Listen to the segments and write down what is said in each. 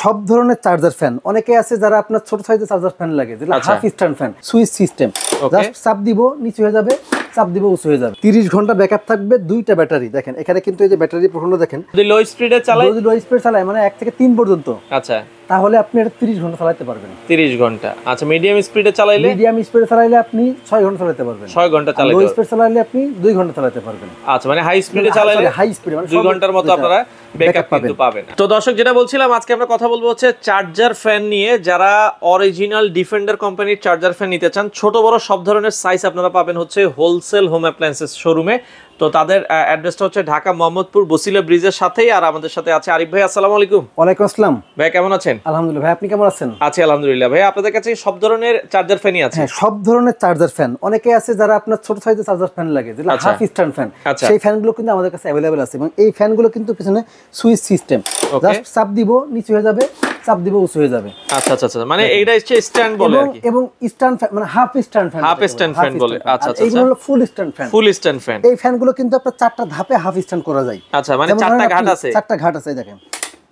সব ধরনের charger fan অনেকে আছে যারা আপনার ছোট সাইজের চার্জার ফ্যান লাগে, যেটা half stand fan, switch system, just চাপ দিব নিচে হয়ে যাবে, চাপ দিব উঁচু হয়ে যাবে। 30 ঘন্টা ব্যাকআপ থাকবে, দুইটা ব্যাটারি। দেখেন এখানে কিন্তু এই যে ব্যাটারি প্রফিল দেখেন, যদি লো স্পিডে চালায়, যদি লো স্পিডে চালায় মানে 1 থেকে 3 পর্যন্ত, আচ্ছা, তাহলে আপনি এটা 30 ঘন্টা চালাতে পারবেন। 30 ঘন্টা। আচ্ছা, মিডিয়াম স্পিডে চালাইলে, মিডিয়াম স্পিডে চালাইলে আপনি 6 ঘন্টা চালাতে পারবেন। 6 ঘন্টা চালাতে লো পারবেন। স্পিডে চালাইলে আপনি 2 ঘন্টা চালাতে পারবেন। আচ্ছা, মানে হাই স্পিডে চালাইলে, হাই স্পিডে মানে 2 ঘন্টার মতো আপনারা ব্যাকআপ কিন্তু পাবেন। তো দর্শক, যেটা বলছিলাম, আজকে আমরা কথা বলবো হচ্ছে চার্জার ফ্যান নিয়ে। যারা অরিজিনাল ডিফেন্ডার কোম্পানির চার্জার ফ্যান নিতে চান, ছোট বড় সব ধরনের সাইজ আপনারা পাবেন হচ্ছে হোলসেল হোম অ্যাপ্লায়েন্সেস শোরুমে। তো তাদের অ্যাড্রেসটা হচ্ছে ঢাকা মোহাম্মদপুর বসিলা ব্রিজের সাথেই। আর আমাদের সাথে আছে আরিফ ভাই। আসসালামু আলাইকুম। ওয়ালাইকুম আসসালাম ভাই, কেমন আছেন? আলহামদুলিল্লাহ। ভাই আপনি কেমন আছেন? আছি আলহামদুলিল্লাহ। ভাই, আপনাদের কাছে সব ধরনের চার্জার ফ্যানই আছে? হ্যাঁ, সব ধরনের চার্জার ফ্যান। অনেকে আছে যারা আপনার ছোট সাইজের চার্জার ফ্যান লাগে, যেটা হাফ স্ট্যান্ড ফ্যান, সেই ফ্যানগুলো কিন্তু আমাদের কাছে अवेलेबल আছে। এবং এই ফ্যানগুলো কিন্তু পিছনে সুইচ সিস্টেম, জাস্ট চাপ দিব নিচে হয়ে যাবে, চাপ দিব উঁচু হয়ে যাবে। আচ্ছা আচ্ছা আচ্ছা, মানে এইটা হচ্ছে স্ট্যান্ড বলে আর কি। এবং স্ট্যান্ড ফ্যান মানে half stand fan, half stand fan বলে। আচ্ছা আচ্ছা, এইগুলো হলো ফুল স্ট্যান্ড ফ্যান। ফুল স্ট্যান্ড ফ্যান। এই ফ্যানগুলো কিন্তু আপনার 4টা ধাপে হাফ স্ট্যান্ড করা যায়। আচ্ছা, মানে 4টা ঘাট আছে। 4টা ঘাট আছে, দেখেন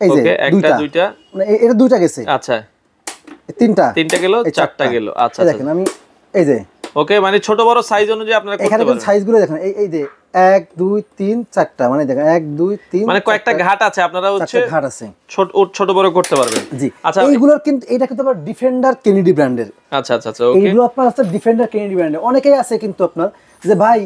এই যে একটা দুইটা, মানে এটা দুইটা গেছে। আচ্ছা, তিনটা গেল, 4টা গেল। আচ্ছা, দেখেন আমি এই যে ওকে, মানে ছোট বড় সাইজ অনুযায়ী আপনারা করতে পারবেন। পারবেন। এখানে সাইজগুলো দেখেন, এই যে 1 2 3 4টা, মানে দেখেন 1 2 3, মানে কয়েকটা ঘাট আছে, আপনারা হচ্ছে ঘাট আছে, ছোট বড় করতে পারবেন। জি। আচ্ছা, এইগুলোর কিন্তু এটা কিন্তু আবার ডিফেন্ডার কেনেডি ব্র্যান্ডের। আচ্ছা আচ্ছা আচ্ছা, ওকে। এইগুলো আপনার আছে ডিফেন্ডার কেনেডি ব্র্যান্ডের। অনেকেই আছে কিন্তু আপনার যে ভাই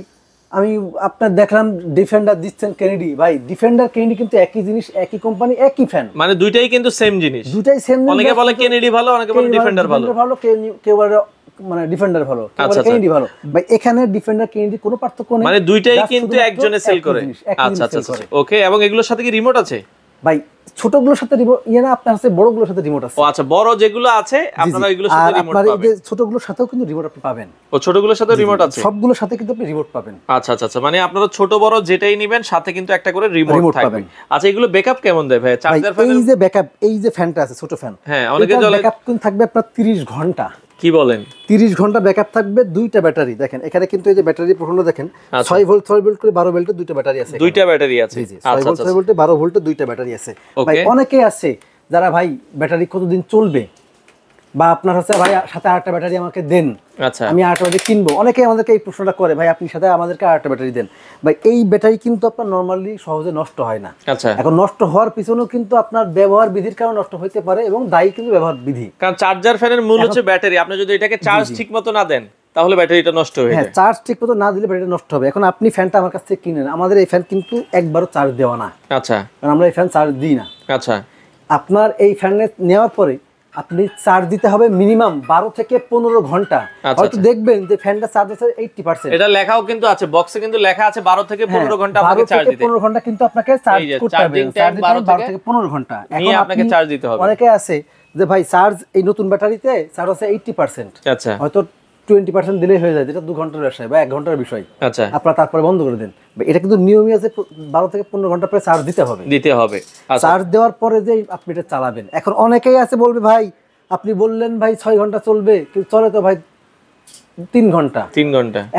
আমি আপনার দেখলাম ডিফেন্ডার দিচ্ছেন কেনেডি। ভাই ডিফেন্ডার কেনেডি কিন্তু একই জিনিস, একই কোম্পানি, একই ফ্যান, মানে দুইটাই কিন্তু সেম জিনিস, দুইটাই সেম। অনেকে বলে কেনেডি ভালো, অনেকে বলে ডিফেন্ডার ভালো, কেউ বলে মানে ডিফেন্ডার ভালো, কেউ বলে কেনেডি ভালো। ভাই এখানে ডিফেন্ডার কেনেডি কোনো পার্থক্য নেই, মানে দুইটাই কিন্তু একজনে সেল করে। আচ্ছা আচ্ছা আচ্ছা, ওকে। এবং এগুলোর সাথে কি রিমোট আছে? ভাই ছোটগুলোর সাথে রিমোট ইয়ে না, আপনার আছে বড়গুলোর সাথে রিমোট আছে। ও আচ্ছা, বড় যেগুলো আছে আপনারা এগুলোর সাথে রিমোট পাবেন। আর এই যে ছোটগুলোর সাথেও কিন্তু রিমোট আপনি পাবেন। ও, ছোটগুলোর সাথে রিমোট আছে, সবগুলোর সাথে কিন্তু আপনি রিমোট পাবেন। আচ্ছা আচ্ছা আচ্ছা, মানে আপনারা ছোট বড় যেটাই নেবেন সাথে কিন্তু একটা করে রিমোট থাকবে। আচ্ছা, এগুলো ব্যাকআপ কেমন দেয় ভাই? চার্জার ফ্যান, এই যে ব্যাকআপ, এই যে ফ্যানটা আছে ছোট ফ্যান, হ্যাঁ, অনেকে জ্বলে, ব্যাকআপ কিন্তু থাকবে আপনার 30 ঘন্টা। কি বলেন? 30 ঘন্টা ব্যাকআপ থাকবে, দুইটা ব্যাটারি। দেখেন এখানে কিন্তু এই যে ব্যাটারি প্রফিল দেখেন, 6 ভোল্ট 6 ভোল্ট করে 12 ভোল্টের দুইটা ব্যাটারি আছে। দুইটা ব্যাটারি আছে, জি জি, 6 ভোল্ট 6 ভোল্টে 12 ভোল্টের দুইটা ব্যাটারি আছে। ভাই অনেকে আছে যারা ভাই ব্যাটারি কতদিন চলবে, বা আপনার হচ্ছে ভাই সাথে আরেকটা ব্যাটারি আমাকে দেন, আচ্ছা, আমি আরেকটা ব্যাটারি কিনবো। অনেকে আমাদেরকে এই প্রশ্নটা করে, ভাই আপনি সাথে আমাদেরকে আরেকটা ব্যাটারি দেন। ভাই এই ব্যাটারি কিন্তু আপনার নরমালি সহজে নষ্ট হয় না। আচ্ছা, এখন নষ্ট হওয়ার পিছনেও কিন্তু আপনার ব্যবহার বিধির কারণে নষ্ট হতে পারে, এবং দায়ী কিন্তু ব্যবহার বিধি। কারণ চার্জার ফ্যানের মূল হচ্ছে ব্যাটারি। আপনি যদি এটাকে চার্জ ঠিকমতো না দেন তাহলে ব্যাটারিটা নষ্ট হয়ে যায়। হ্যাঁ, চার্জ ঠিকমতো না দিলে ব্যাটারি নষ্ট হবে। এখন আপনি ফ্যানটা আমার কাছ থেকে কিনেন, আমাদের এই ফ্যান কিন্তু একবারও চার্জ দেওয়া না। আচ্ছা, কারণ আমরা এই ফ্যান চার্জ দিই না। আচ্ছা, আপনার এই ফ্যান নেওয়ার পরে আপনি চার্জ দিতে হবে মিনিমাম 12 থেকে 15 ঘন্টা। হয়তো দেখবেন যে ফ্যানটা চার্জ আছে 80%। এটা লেখাও কিন্তু আছে, বক্সে কিন্তু লেখা আছে 12 থেকে 15 ঘন্টা আপনাকে চার্জ দিতে হবে। 15 ঘন্টা কিন্তু আপনাকে চার্জ করতে হবে। চার্জ 12 থেকে 15 ঘন্টা এখন আপনাকে চার্জ দিতে হবে। অনেকে আছে যে ভাই চার্জ এই নতুন ব্যাটারিতে চার্জ আছে 80%। আচ্ছা, হয়তো 20% দিলেই হয়ে যায়, যেটা 2 ঘন্টার ব্যবসায় বা 1 ঘন্টার বিষয়। আচ্ছা, আপনারা তারপরে বন্ধ করে দেন। এটা কিন্তু নিয়মই আছে, 12 থেকে 15 ঘন্টা পরে চার্জ দিতে হবে। চার্জ দেওয়ার পরে যে আপনি এটা চালাবেন। এখন অনেকেই আছে বলবে ভাই আপনি বললেন ভাই 6 ঘন্টা চলবে, কিন্তু চলে তো ভাই 3 ঘন্টা।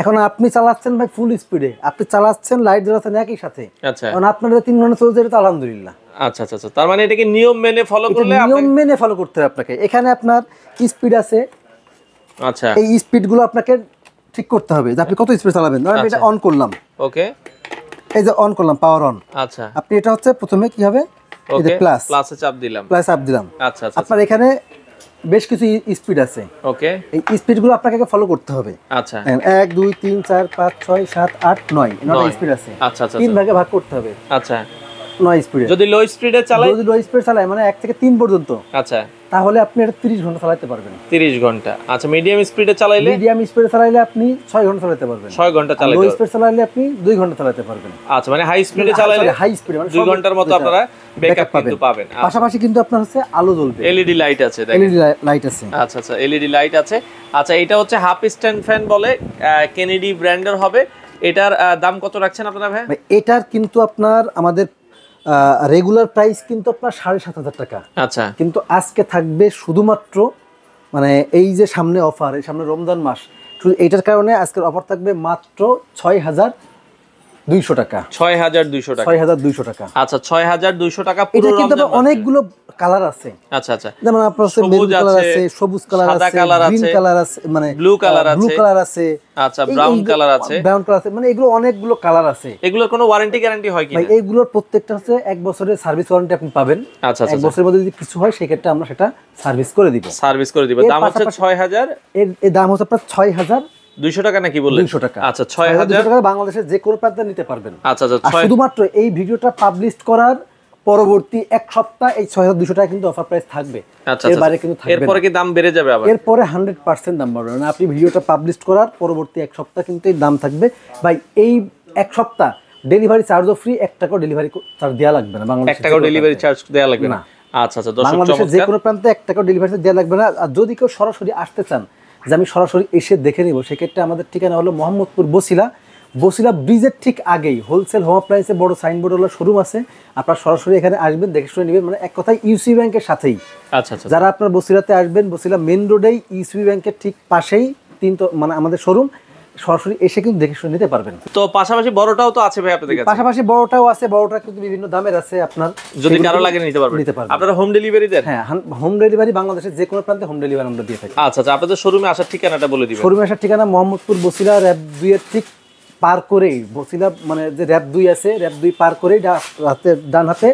এখন আপনি চালাচ্ছেন ভাই ফুল স্পিডে, আপনি চালাচ্ছেন লাইট জ্বালাচ্ছেন একই সাথে। আচ্ছা, এখন আপনার 3 ঘন্টা চলছে, এটা তো আলহামদুলিল্লাহ। আচ্ছা আচ্ছা আচ্ছা, তার মানে এটাকে নিয়ম মেনে ফলো করলে, নিয়ম মেনে ফলো করতে হবে আপনাকে। এখানে আপনার স্পিড আছে, আচ্ছা, এই স্পিড গুলো আপনাকে ঠিক করতে হবে যে আপনি কত স্পিড চালাবেন। ধরেন এটা অন করলাম, ওকে, এই যে অন করলাম, পাওয়ার অন। আচ্ছা, আপনি এটা হচ্ছে প্রথমে কি হবে, এই যে প্লাসে চাপ দিলাম। আচ্ছা আচ্ছা, আপনার এখানে বেশ কিছু স্পিড আছে, ওকে, এই স্পিডগুলো আপনাকে ফলো করতে হবে। আচ্ছা, 1 2 3 4 5 6 7 8 9 9 স্পিড আছে। আচ্ছা আচ্ছা, 3 ভাগে ভাগ করতে হবে। আচ্ছা, 9 স্পিডে। যদি লো স্পিডে চালায় মানে 1 থেকে 3 পর্যন্ত, আচ্ছা, তাহলে আপনি এটা 30 ঘন্টা চালাতে পারবেন। 30 ঘন্টা। আচ্ছা, মিডিয়াম স্পিডে চালাইলে, আপনি 6 ঘন্টা চালাতে পারবেন। 6 ঘন্টা চালাতে পারবেন। লো স্পিড চালাইলে আপনি 2 ঘন্টা চালাতে পারবেন। আচ্ছা, মানে হাই স্পিডে চালাইলে মানে 2 ঘন্টার মতো আপনারা ব্যাকআপ কিন্তু পাবেন। পাশাপাশি কিন্তু আপনার হচ্ছে আলো জ্বলবে, এলইডি লাইট আছে, দেখেন এলইডি লাইট আছে। আচ্ছা আচ্ছা, এলইডি লাইট আছে। আচ্ছা, এটা হচ্ছে হাফ স্ট্যান্ড ফ্যান বলে, কেনেডি ব্র্যান্ডের হবে। এটার দাম কত রাখছেন আপনারা ভাই? এটার কিন্তু আপনার আমাদের রেগুলার প্রাইস কিন্তু আপনার 7,500 টাকা। আচ্ছা, কিন্তু আজকে থাকবে শুধুমাত্র, মানে এই যে সামনে অফার, এই সামনে রমজান মাস, শুধু এইটার কারণে আজকের অফার থাকবে মাত্র 200 টাকা। 6200 টাকা। 6200 টাকা। আচ্ছা 6200 টাকা পুরো। এটা কিন্তু অনেকগুলো কালার আছে। আচ্ছা আচ্ছা। যেমন আপনার আছে মেরুন কালার আছে, সবুজ কালার আছে, গ্রিন কালার আছে, মানে ব্লু কালার আছে। ব্লু কালার আছে। আচ্ছা ব্রাউন কালার আছে। ব্রাউন কালার আছে, মানে এগুলো অনেকগুলো কালার আছে। এগুলোর কোনো ওয়ারেন্টি গ্যারান্টি হয় কি না? ভাই এগুলোর প্রত্যেকটা হচ্ছে 1 বছরের সার্ভিস ওয়ারেন্টি আপনি পাবেন। আচ্ছা আচ্ছা। 1 বছরের মধ্যে যদি কিছু হয় সেই ক্ষেত্রে আমরা সেটা সার্ভিস করে দিব। সার্ভিস করে দিব। দাম হচ্ছে 6000। এর দাম হচ্ছে আপনার 6200 টাকা নাকি বললেন? 200 টাকা। আচ্ছা 6000 টাকা বাংলাদেশের যে কোনো প্রান্তে নিতে পারবেন। আচ্ছা আচ্ছা। আর শুধুমাত্র এই ভিডিওটা পাবলিশ করার পরবর্তী 1 সপ্তাহ এই 6200 টাকা কিন্তু অফার প্রাইস থাকবে। আচ্ছা এর বাইরে কিন্তু থাকবে না। এরপরে কি দাম বেড়ে যাবে আবার? এরপরে 100% দাম বাড়বে। মানে আপনি ভিডিওটা পাবলিশ করার পরবর্তী 1 সপ্তাহ কিন্তু এই দাম থাকবে। ভাই এই 1 সপ্তাহ ডেলিভারি চার্জও ফ্রি, 1 টাকাও ডেলিভারি চার্জ দেওয়া লাগবে না। বাংলাদেশে 1 টাকাও ডেলিভারি চার্জ দেওয়া লাগবে না। আচ্ছা আচ্ছা। দর্শক বাংলাদেশের যে কোনো প্রান্তে 1 টাকাও ডেলিভারি চার্জ দেওয়া লাগবে না। আর যদি কেউ সরাসরি আসতে চান যে আমি সরাসরি এসে দেখে নিব, সেক্ষেত্রে আমাদের ঠিকানা হলো মোহাম্মদপুর বসিলা ব্রিজের ঠিক আগেই হোলসেল হোম অ্যাপ্লায়েন্সের বড় সাইনবোর্ড হলো শোরুম আছে। আপনারা সরাসরি এখানে আসবেন, দেখে শুনে নেবেন। মানে এক কথায় ইউসি ব্যাংকের সাথেই। আচ্ছা আচ্ছা। যারা আপনার বসিলাতে আসবেন, বসিলা মেইন রোডেই ইউসি ব্যাংকের ঠিক পাশেই মানে আমাদের শোরুম, সরাসরি এসে কিন্তু দেখে শুনে নিতে পারবেন। তো পাশাপাশি বড়টাও তো আছে ভাই আপনাদের কাছে? পাশাপাশি বড়টাও আছে। বড়টা কিন্তু বিভিন্ন দামের আছে। আপনার যদি কারো লাগে নিতে পারবেন। আপনারা হোম ডেলিভারি দেন? হ্যাঁ, হোম ডেলিভারি বাংলাদেশের যে কোনো প্রান্তে হোম ডেলিভারি আমরা দিয়ে থাকি। আচ্ছা আচ্ছা। আপনাদের শোরুমে আসার ঠিকানাটা বলে দিবেন। শোরুমে আসার ঠিকানা মোহাম্মদপুর বসিলা র‍্যাব 2 এর ঠিক পার করেই, বসিলা মানে যে র‍্যাব 2 আছে, র‍্যাব 2 পার করেই ডান হাতে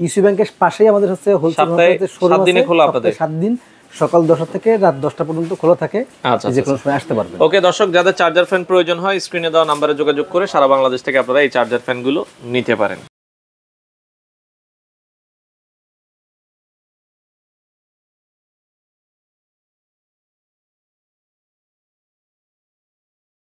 ইউসি ব্যাংকের পাশেই আমাদের হচ্ছে হোলসেল শোরুম আছে। 7 দিনে খোলা আপনাদের? 7 দিন, সকাল 10টা থেকে রাত 10টা পর্যন্ত খোলা থাকে। আচ্ছা। যে কোনো সময় আসতে পারবেন। ওকে দর্শক, যাদের চার্জার ফ্যান প্রয়োজন হয় স্ক্রিনে দেওয়া নম্বরে যোগাযোগ করে সারা বাংলাদেশ থেকে আপনারা এই চার্জার ফ্যানগুলো নিতে পারেন।